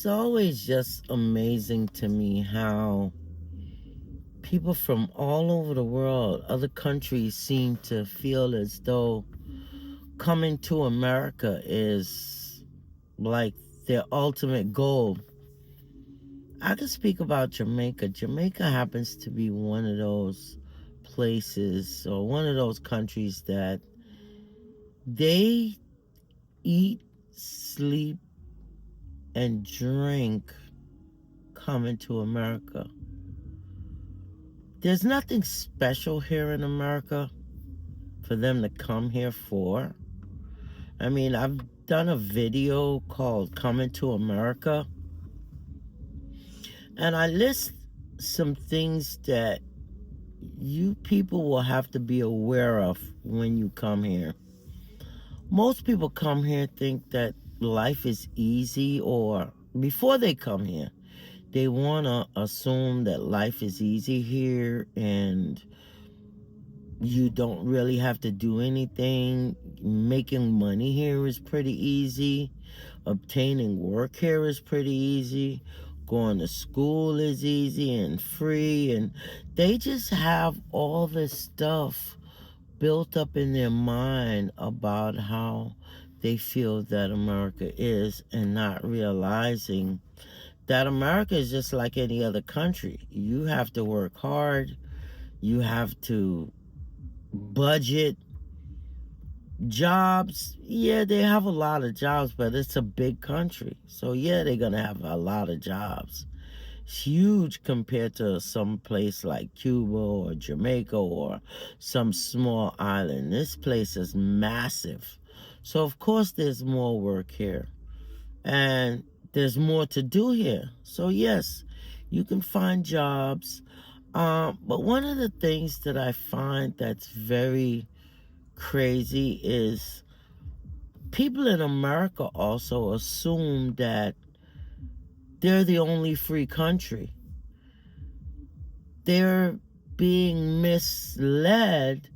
It's always just amazing to me how people from all over the world, other countries, seem to feel as though coming to America is like their ultimate goal. I can speak about Jamaica. Jamaica happens to be one of those places or one of those countries that they eat, sleep, and drink coming to America. There's nothing special here in America for them to come here for. I mean, I've done a video called Coming to America, and I list some things that you people will have to be aware of when you come here. Most people come here think that life is easy, or before they come here, they want to assume that life is easy here and you don't really have to do anything. Making money here is pretty easy. Obtaining work here is pretty easy. Going to school is easy and free. And they just have all this stuff built up in their mind about how they feel that America is, and not realizing that America is just like any other country. You have to work hard. You have to budget. Jobs, yeah, they have a lot of jobs, but it's a big country. So yeah, they're gonna have a lot of jobs. It's huge compared to some place like Cuba or Jamaica or some small island. This place is massive. So of course there's more work here. And there's more to do here. So yes, you can find jobs. But one of the things that I find that's very crazy is people in America also assume that they're the only free country. They're being misled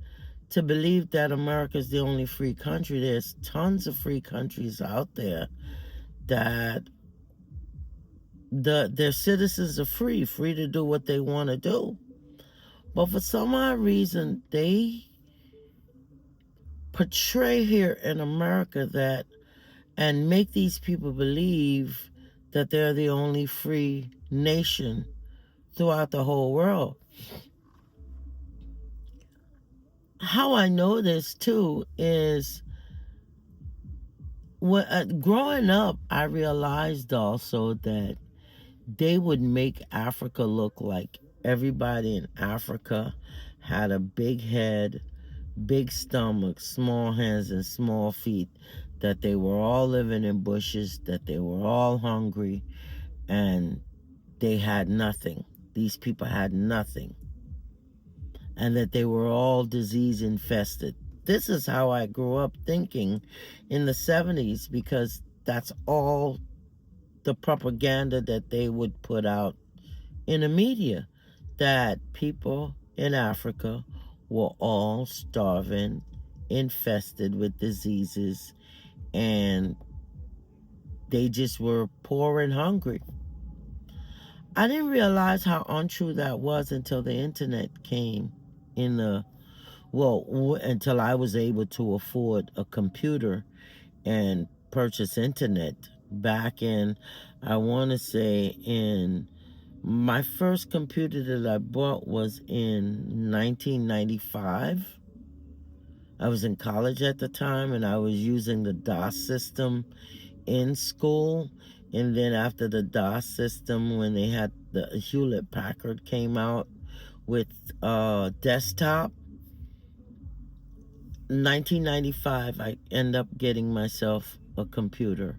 to believe that America is the only free country. There's tons of free countries out there that their citizens are free to do what they want to do. But for some odd reason, they portray here in America that and make these people believe that they're the only free nation throughout the whole world. How I know this too is growing up, I realized also that they would make Africa look like everybody in Africa had a big head, big stomach, small hands, and small feet, that they were all living in bushes, that they were all hungry, and they had nothing. These people had nothing. And that they were all disease infested. This is how I grew up thinking in the 70s, because that's all the propaganda that they would put out in the media, that people in Africa were all starving, infested with diseases, and they just were poor and hungry. I didn't realize how untrue that was until the internet came in the, until I was able to afford a computer and purchase internet back in, I want to say, in my first computer that I bought was in 1995. I was in college at the time, and I was using the DOS system in school. And then after the DOS system, when they had the Hewlett Packard came out with desktop, 1995, I end up getting myself a computer,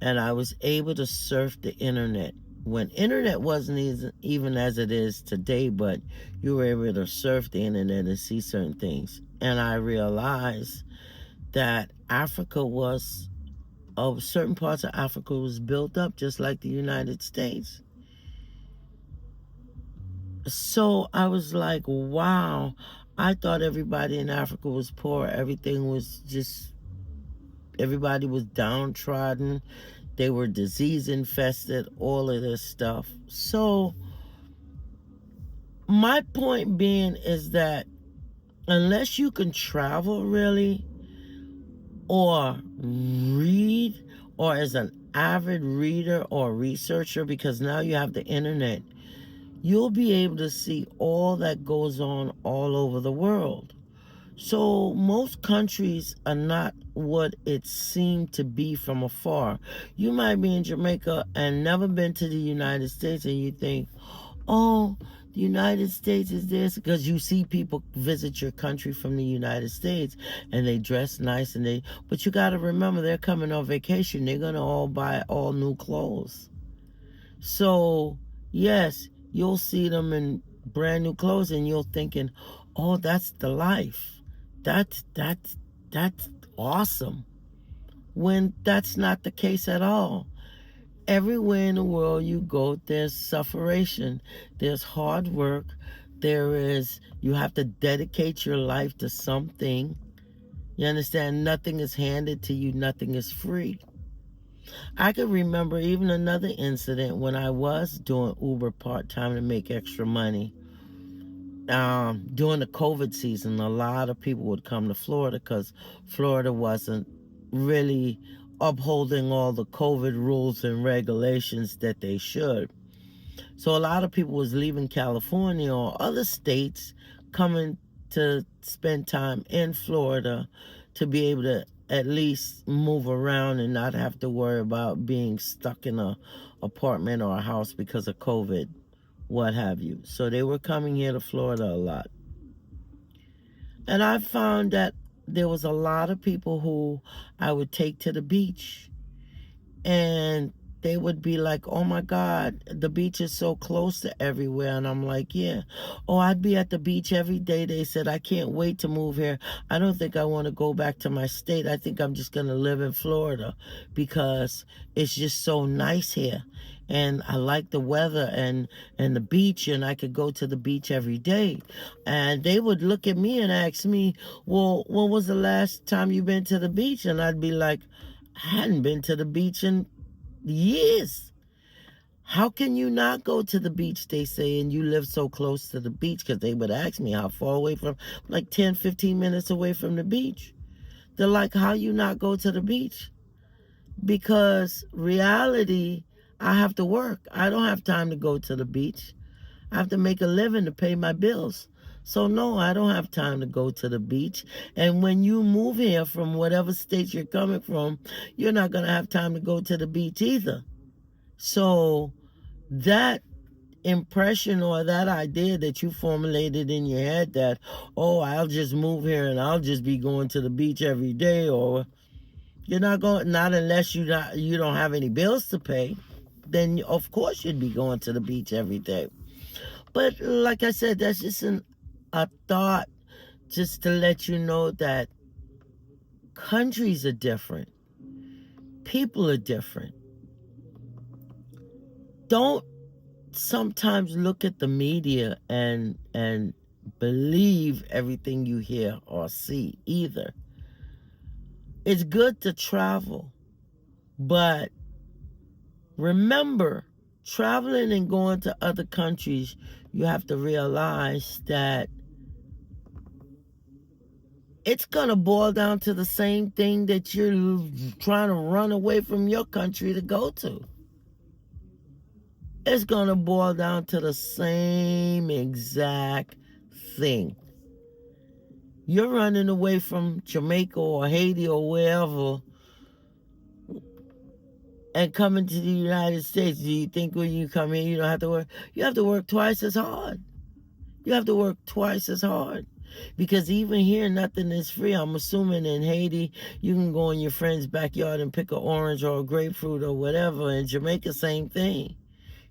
and I was able to surf the internet when internet wasn't even as it is today, but you were able to surf the internet and see certain things. And I realized that Africa was, of certain parts of Africa was built up just like the United States. So I was like, wow, I thought everybody in Africa was poor. Everything was just Everybody was downtrodden. They were disease infested, all of this stuff. So, my point being is that unless you can travel really, or read, or as an avid reader or researcher, because now you have the internet, you'll be able to see all that goes on all over the world. So most countries are not what it seemed to be from afar. You might be in Jamaica and never been to the United States, and you think, oh, the United States is this, because you see people visit your country from the United States and they dress nice, but you got to remember, they're coming on vacation. They're going to all buy all new clothes. So, yes, you'll see them in brand new clothes and you're thinking, "Oh, that's the life. That's awesome." When that's not the case at all. Everywhere in the world you go, there's sufferation, there's hard work, you have to dedicate your life to something. You understand? Nothing is handed to you, nothing is free. I can remember even another incident when I was doing Uber part-time to make extra money. During the COVID season, a lot of people would come to Florida because Florida wasn't really upholding all the COVID rules and regulations that they should. So a lot of people was leaving California or other states, coming to spend time in Florida to be able to at least move around and not have to worry about being stuck in a apartment or a house because of COVID, what have you. So they were coming here to Florida a lot. And I found that there was a lot of people who I would take to the beach, and they would be like, "Oh my God, the beach is so close to everywhere." And I'm like, "Yeah." "Oh, I'd be at the beach every day." They said, "I can't wait to move here. I don't think I want to go back to my state. I think I'm just going to live in Florida because it's just so nice here. And I like the weather and the beach, and I could go to the beach every day." And they would look at me and ask me, "Well, when was the last time you been to the beach?" And I'd be like, "I hadn't been to the beach in years." "How can you not go to the beach," they say, "and you live so close to the beach?" Because they would ask me how far away from, like 10, 15 minutes away from the beach. They're like, "How you not go to the beach?" Because reality, I have to work. I don't have time to go to the beach. I have to make a living to pay my bills. So no, I don't have time to go to the beach. And when you move here from whatever state you're coming from, you're not going to have time to go to the beach either. So that impression or that idea that you formulated in your head that, "Oh, I'll just move here and I'll just be going to the beach every day," or you're not going, not unless you don't have any bills to pay, then of course you'd be going to the beach every day. But like I said, that's just a thought, just to let you know that countries are different. People are different. Don't sometimes look at the media and believe everything you hear or see either. It's good to travel, but remember, traveling and going to other countries, you have to realize that it's going to boil down to the same thing that you're trying to run away from your country to go to. It's going to boil down to the same exact thing. You're running away from Jamaica or Haiti or wherever and coming to the United States. Do you think when you come here you don't have to work? You have to work twice as hard. You have to work twice as hard. Because even here, nothing is free. I'm assuming in Haiti, you can go in your friend's backyard and pick an orange or a grapefruit or whatever. In Jamaica, same thing.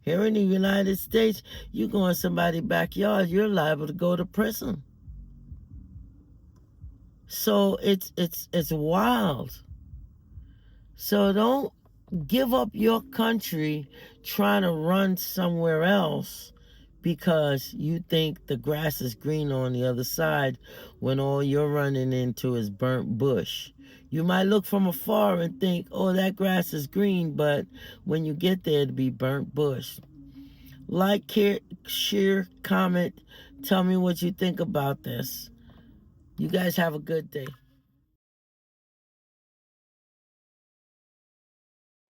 Here in the United States, you go in somebody's backyard, you're liable to go to prison. So it's wild. So don't give up your country trying to run somewhere else because you think the grass is green on the other side when all you're running into is burnt bush. You might look from afar and think, oh, that grass is green, but when you get there, it'll be burnt bush. Like, share, comment, tell me what you think about this. You guys have a good day.